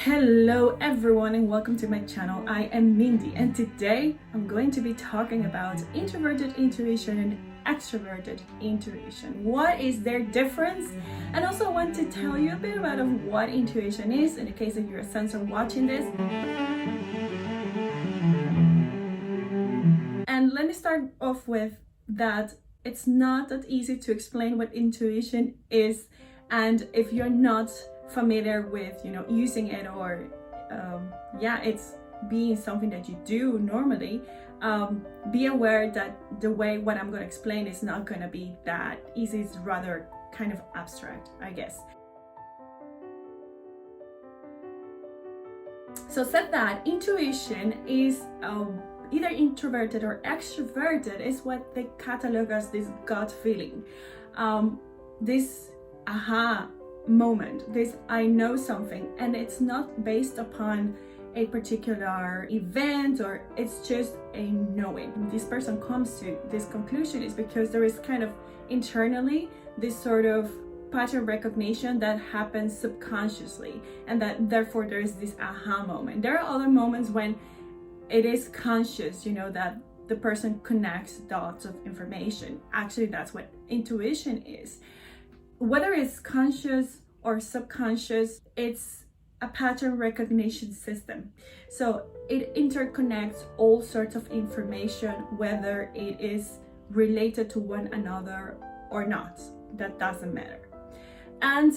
Hello everyone and welcome to my channel. I am Mindi and today I'm going to be talking about introverted intuition and extroverted intuition. What is their difference? And also I want to tell you a bit about what intuition is in the case that you're a sensor watching this. And let me start off with that it's not that easy to explain what intuition is, and if you're not familiar with using it or it's being something that you do normally, be aware that the way what I'm going to explain is not going to be that easy. It's rather kind of abstract, I guess. So said that intuition is either introverted or extroverted is what they catalog as this gut feeling, this aha moment, this I know something, and it's not based upon a particular event, or it's just a knowing. This person comes to this conclusion is because there is kind of internally this sort of pattern recognition that happens subconsciously, and that therefore there is this aha moment. There are other moments when it is conscious, that the person connects dots of information. Actually, that's what intuition is. Whether it's conscious or subconscious, it's a pattern recognition system. So it interconnects all sorts of information, whether it is related to one another or not. That doesn't matter. And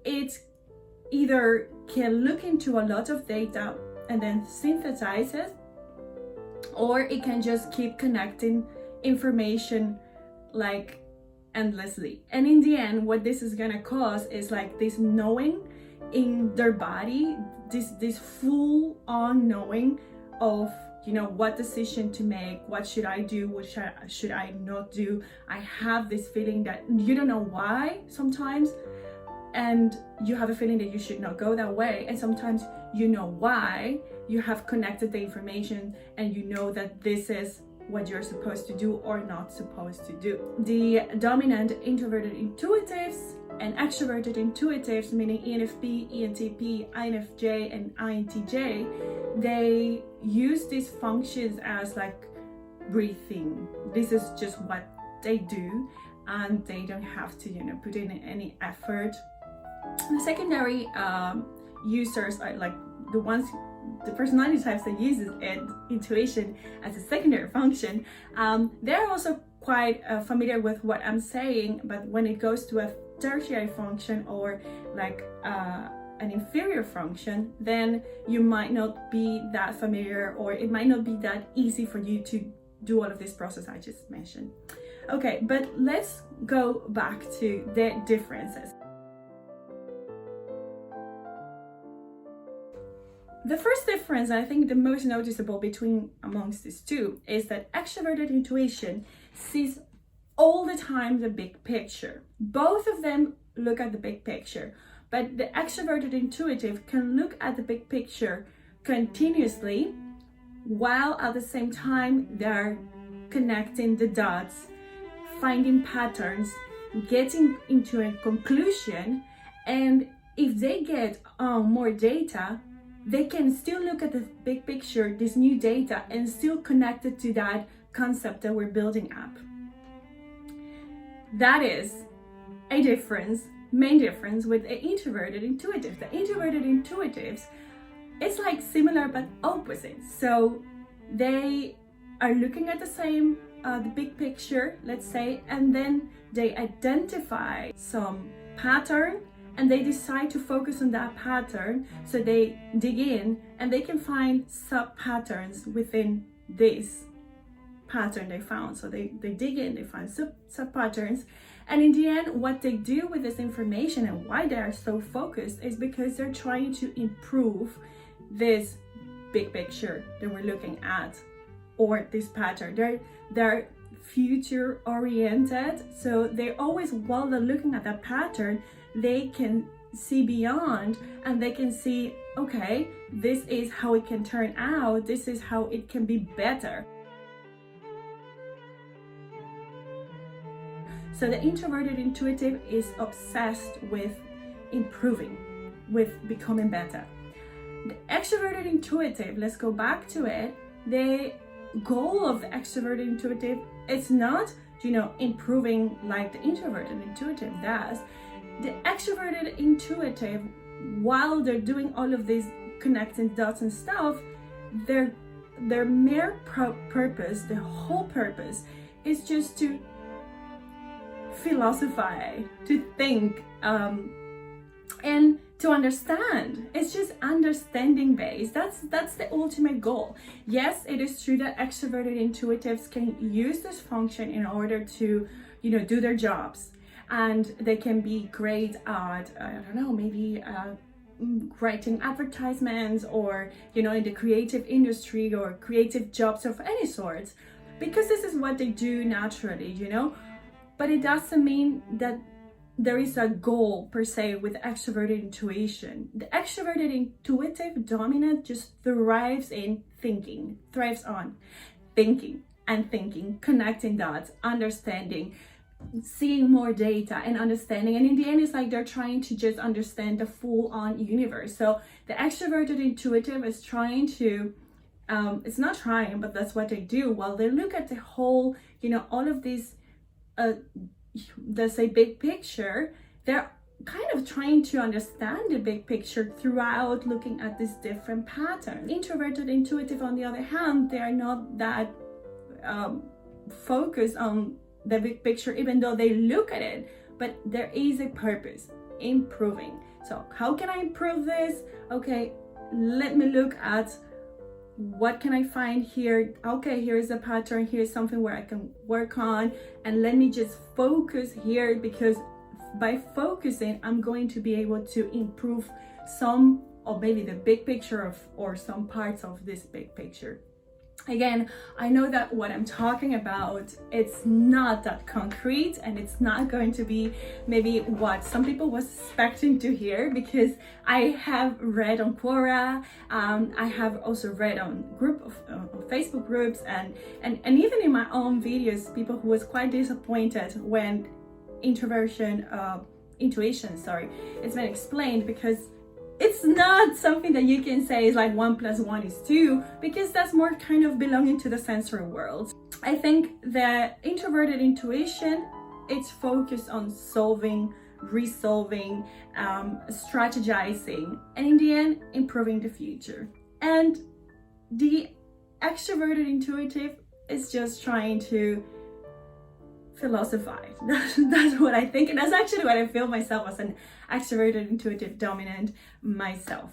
it either can look into a lot of data and then synthesize it, or it can just keep connecting information like endlessly. And in the end, what this is gonna cause is like this knowing in their body, this full on knowing of what decision to make, what should I do, what should I not do. I have this feeling that you don't know why sometimes, and you have a feeling that you should not go that way, and sometimes you know why. You have connected the information and you know that this is what you're supposed to do or not supposed to do. The dominant introverted intuitives and extroverted intuitives, meaning ENFP, ENTP, INFJ, and INTJ, they use these functions as like breathing. This is just what they do, and they don't have to put in any effort. The secondary users are like the personality types that uses intuition as a secondary function. They're also quite familiar with what I'm saying, but when it goes to a tertiary function or like an inferior function, then you might not be that familiar, or it might not be that easy for you to do all of this process I just mentioned. Okay, but let's go back to the differences. The first difference, I think the most noticeable amongst these two, is that extroverted intuition sees all the time the big picture. Both of them look at the big picture, but the extroverted intuitive can look at the big picture continuously, while at the same time they're connecting the dots, finding patterns, getting into a conclusion. And if they get more data, they can still look at the big picture, this new data, and still connect it to that concept that we're building up. That is a main difference with the introverted intuitive. The introverted intuitives, it's like similar but opposite. So they are looking at the big picture, let's say, and then they identify some pattern, and they decide to focus on that pattern. So they dig in and they can find sub-patterns within this pattern they found. So they dig in, they find sub-patterns. And in the end, what they do with this information and why they are so focused is because they're trying to improve this big picture that we're looking at, or this pattern. They're future oriented. So they're always, while they're looking at that pattern, they can see beyond, and they can see, okay, this is how it can turn out, this is how it can be better. So the introverted intuitive is obsessed with improving. with becoming better. The extroverted intuitive, let's go back to it. The goal of the extroverted intuitive is not, improving like the introverted intuitive does. The extroverted intuitive, while they're doing all of these connecting dots and stuff, their mere purpose, the whole purpose, is just to philosophize, to think, and to understand. It's just understanding based. That's the ultimate goal. Yes, it is true that extroverted intuitives can use this function in order to, do their jobs, and they can be great at, maybe writing advertisements, or in the creative industry or creative jobs of any sort, because this is what they do naturally, but it doesn't mean that there is a goal per se with extroverted intuition. The extroverted intuitive dominant just thrives on thinking, and thinking, connecting dots, understanding, seeing more data and understanding. And in the end, it's like they're trying to just understand the full-on universe. So the extroverted intuitive is trying to, it's not trying, but that's what they do. While they look at the whole, all of these, let's say, big picture, they're kind of trying to understand the big picture throughout looking at these different patterns. Introverted intuitive, on the other hand, they are not that focused on the big picture, even though they look at it, but there is a purpose: improving. So how can I improve this? Okay, let me look at what can I find here. Okay, here's a pattern, here's something where I can work on, and let me just focus here, because by focusing, I'm going to be able to improve some, or maybe the big picture or some parts of this big picture. Again, I know that what I'm talking about, it's not that concrete, and it's not going to be maybe what some people was expecting to hear, because I have read on Quora, I have also read on Facebook groups, and even in my own videos, people who was quite disappointed when intuition, it's been explained, because it's not something that you can say is like 1 + 1 is 2, because that's more kind of belonging to the sensory world. I think that introverted intuition, it's focused on solving, resolving, strategizing, and in the end, improving the future. And the extroverted intuitive is just trying to philosophize. That's what I think, and that's actually what I feel myself as an extroverted intuitive dominant myself.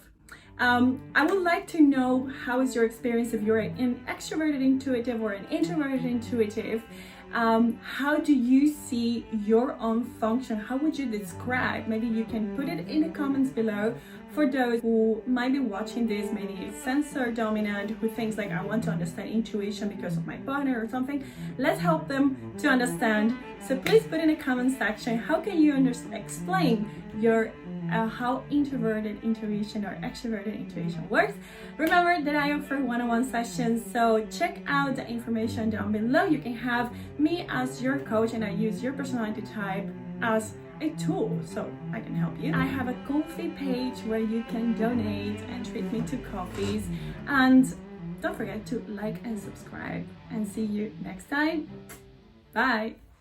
I would like to know, how is your experience if you're an extroverted intuitive or an introverted intuitive? How do you see your own function? How would you describe? Maybe you can put it in the comments below. For those who might be watching this, maybe sensor dominant, who thinks like, I want to understand intuition because of my partner or something, let's help them to understand. So please put in the comment section, how can you explain your how introverted intuition or extroverted intuition works. Remember that I offer one-on-one sessions, so check out the information down below. You can have me as your coach, and I use your personality type as a tool so I can help you. I have a Ko-fi page where you can donate and treat me to coffees, and don't forget to like and subscribe, and see you next time. Bye.